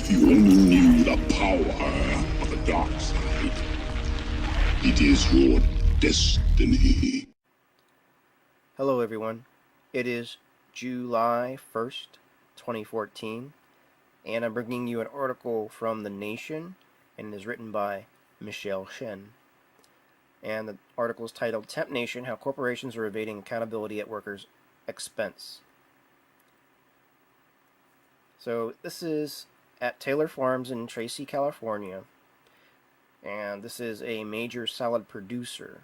If you only knew the power of the dark side, it is your destiny. Hello everyone, it is July 1st, 2014, and I'm bringing you an article from The Nation, and it is written by Michelle Shen. And the article is titled, Temp Nation, How Corporations Are Evading Accountability at Workers' Expense. So this is at Taylor Farms in Tracy, California, and this is a major salad producer.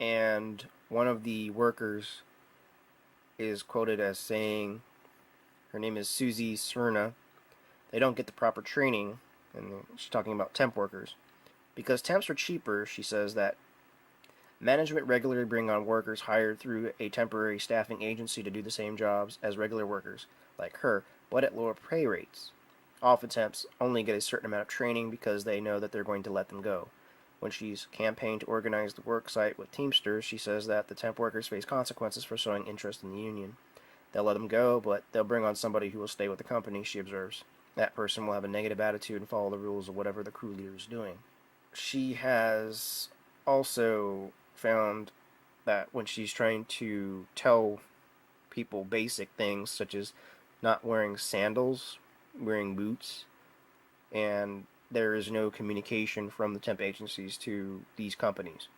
And one of the workers is quoted as saying, her name is Susie Cerna, they don't get the proper training, and she's talking about temp workers. Because temps are cheaper, she says that management regularly bring on workers hired through a temporary staffing agency to do the same jobs as regular workers, like her, but at lower pay rates. Often temps only get a certain amount of training because they know that they're going to let them go. When she's campaigned to organize the work site with Teamsters, she says that the temp workers face consequences for showing interest in the union. They'll let them go, but they'll bring on somebody who will stay with the company, she observes. That person will have a negative attitude and follow the rules of whatever the crew leader is doing. She has also found that when she's trying to tell people basic things, such as not wearing sandals, wearing boots, and there is no communication from the temp agencies to these companies.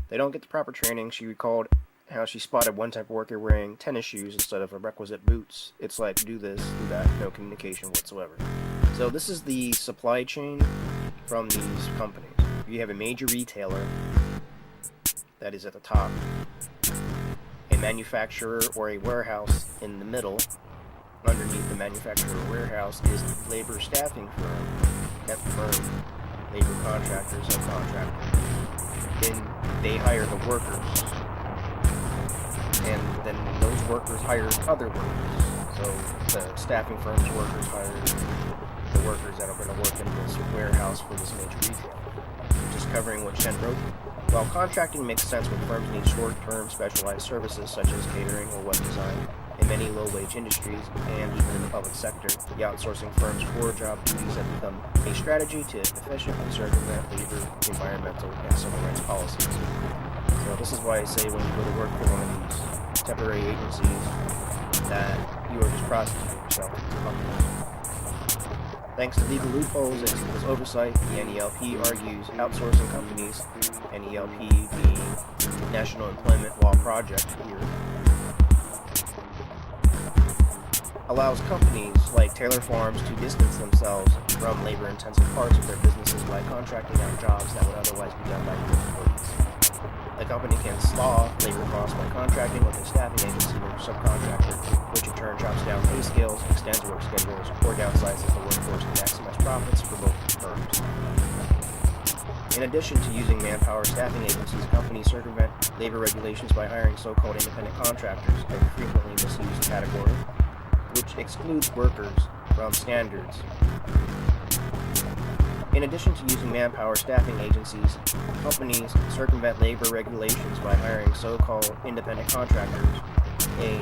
They don't get the proper training. She recalled how she spotted one temp worker wearing tennis shoes instead of requisite boots. It's like, do this, do that, no communication whatsoever. So this is the supply chain from these companies. You have a major retailer that is at the top, a manufacturer or a warehouse in the middle. Underneath the manufacturer or warehouse is the labor staffing firm, temp firm, labor contractors, subcontractors. Then they hire the workers, and then those workers hire other workers. So the staffing firm's workers hire the workers that are going to work in this warehouse for this major retailer. Just covering what Shen wrote. While contracting makes sense when firms need short-term specialized services such as catering or web design, in many low-wage industries, and even in the public sector, the outsourcing firm's core job duties have become a strategy to efficiently circumvent labor, environmental, and civil rights policies. So this is why I say when you go to work for one of these temporary agencies that you are just prostituting yourself to the company. Thanks to legal loopholes and its oversight, the NELP argues outsourcing companies, NELP being National Employment Law Project here, allows companies like Taylor Farms to distance themselves from labor-intensive parts of their businesses by contracting out jobs that would otherwise be done by human employees. The company can slaw labor costs by contracting with a staffing agency or subcontractor, which in turn drops down pay scales, extends work schedules, or downsizes the workforce to maximize profits for both firms. In addition to using manpower staffing agencies, companies circumvent labor regulations by hiring so-called independent contractors, a frequently misused category, which excludes workers from standards. In addition to using manpower staffing agencies, companies circumvent labor regulations by hiring so-called independent contractors, a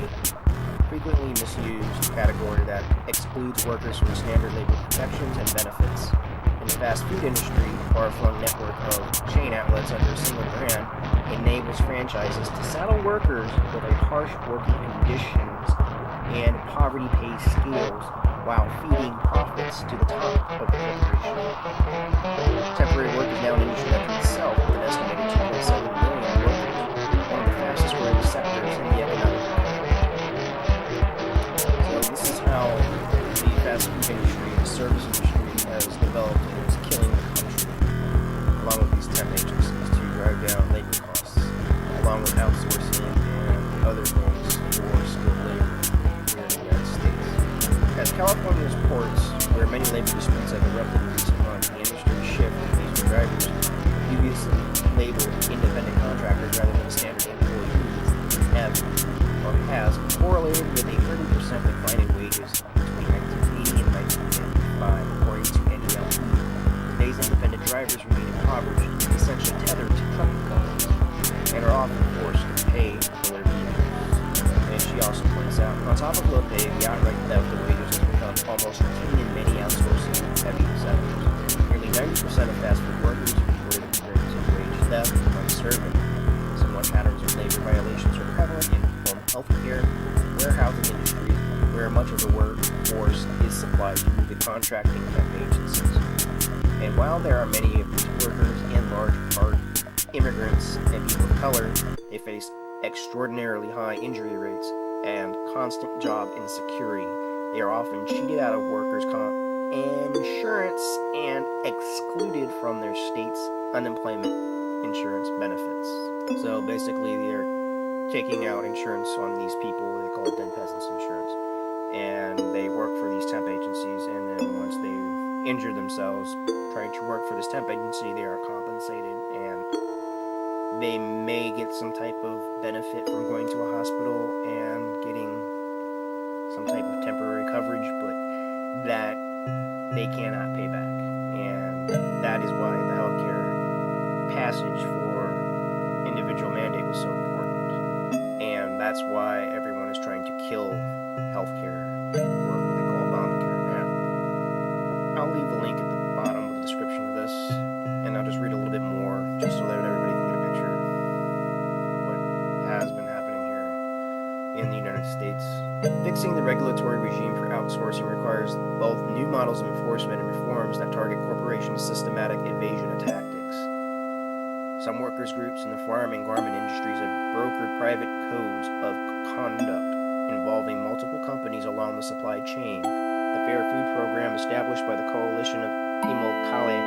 frequently misused category that excludes workers from standard labor protections and benefits. In the fast food industry, a far-flung network of chain outlets under a single brand enables franchises to saddle workers with a harsh working conditions and poverty pay scales while feeding profits to the top of the corporation. Temporary work is now an industry unto itself with an estimated 2.7 million workers, one of the fastest growing sectors in the economic economy. So this is how the fast food industry, the service industry, has developed and is killing the country, along with these temp agencies to drive down labor costs, along with outsourcing and other things for skilled labor. As California's ports, where many labor disputes have erupted in recent months, the industry shift these drivers previously labeled independent contractors rather than standard employees has correlated with a 30% decline in wages between 1980 and 1995, according to NELP. Today's independent drivers remain impoverished, essentially tethered to trucking companies, and are often forced to pay for their vehicles. And she also points out, on top of low pay, the outright theft of wages has become become almost routine in many outsourcing heavy sectors. Nearly 90% of fast food workers reported experiencing wage theft among serving. Similar patterns of labor violations are prevalent in home healthcare, warehousing industries, where much of the workforce is supplied through the contracting temp agencies. And while there are many of these workers, in large part immigrants and people of color, they face extraordinarily high injury rates and constant job insecurity. They are often cheated out of workers' comp and insurance and excluded from their state's unemployment insurance benefits. So basically, they're taking out insurance on these people. They call it dead peasants insurance. And they work for these temp agencies, and then once they injure themselves trying to work for this temp agency, they are compensated, and they may get some type of benefit from going to a hospital and getting some type of temporary coverage, but that they cannot pay back. And that is why the healthcare passage for individual mandate was so important. And that's why everyone is trying to kill healthcare, or what they call Obamacare now. I'll leave a link at the bottom of the description of this, and I'll just read a little bit more, just so that everybody can get a picture of what has been happening here in the United States. Fixing the regulatory regime for outsourcing requires both new models of enforcement and reforms that target corporations' systematic evasion tactics. Some workers' groups in the farm and garment industries have brokered private codes of conduct involving multiple companies along the supply chain. The Fair Food Program, established by the Coalition of Immobilier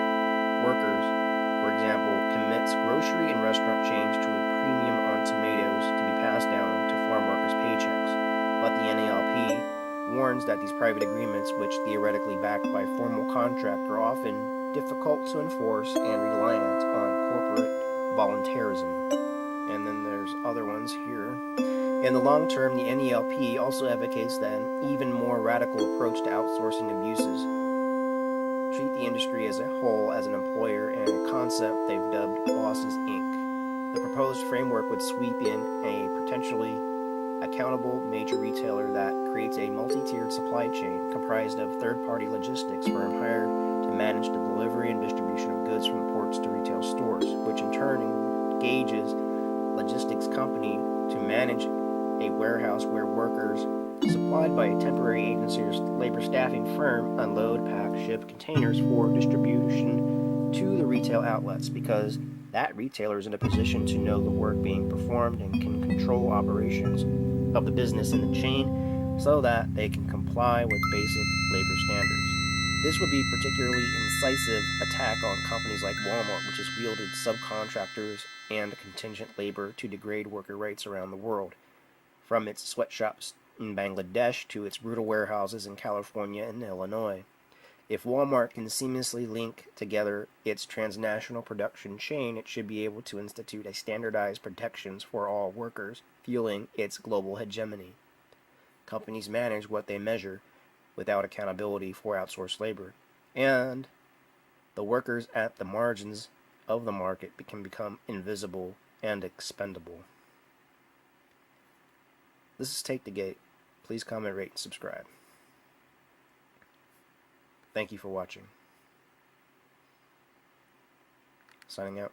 Workers, for example, commits grocery and restaurant chains to a premium on tomatoes to be passed down to farm workers' paychecks. But the NALP warns that these private agreements, which theoretically backed by formal contract, are often difficult to enforce and reliant on corporate voluntarism. And then there's other ones here. In the long term, the NALP also advocates that an even more radical approach to outsourcing abuses. Treat the industry as a whole as an employer, and a concept they've dubbed Bosses Inc. The proposed framework would sweep in a potentially accountable major retailer that creates a multi-tiered supply chain comprised of third-party logistics firm hired to manage the delivery and distribution of goods from ports to retail stores, which in turn engages logistics company to manage a warehouse where workers supplied by a temporary agency or labor staffing firm unload, pack, ship containers for distribution to the retail outlets, because that retailer is in a position to know the work being performed and can control operations of the business in the chain so that they can comply with basic labor standards. This would be particularly incisive attack on companies like Walmart, which has wielded subcontractors and contingent labor to degrade worker rights around the world, from its sweatshops in Bangladesh to its brutal warehouses in California and Illinois. If Walmart can seamlessly link together its transnational production chain, it should be able to institute a standardized protections for all workers, fueling its global hegemony. Companies manage what they measure without accountability for outsourced labor, and the workers at the margins of the market can become invisible and expendable. This is Take the Gate. Please comment, rate, and subscribe. Thank you for watching. Signing out.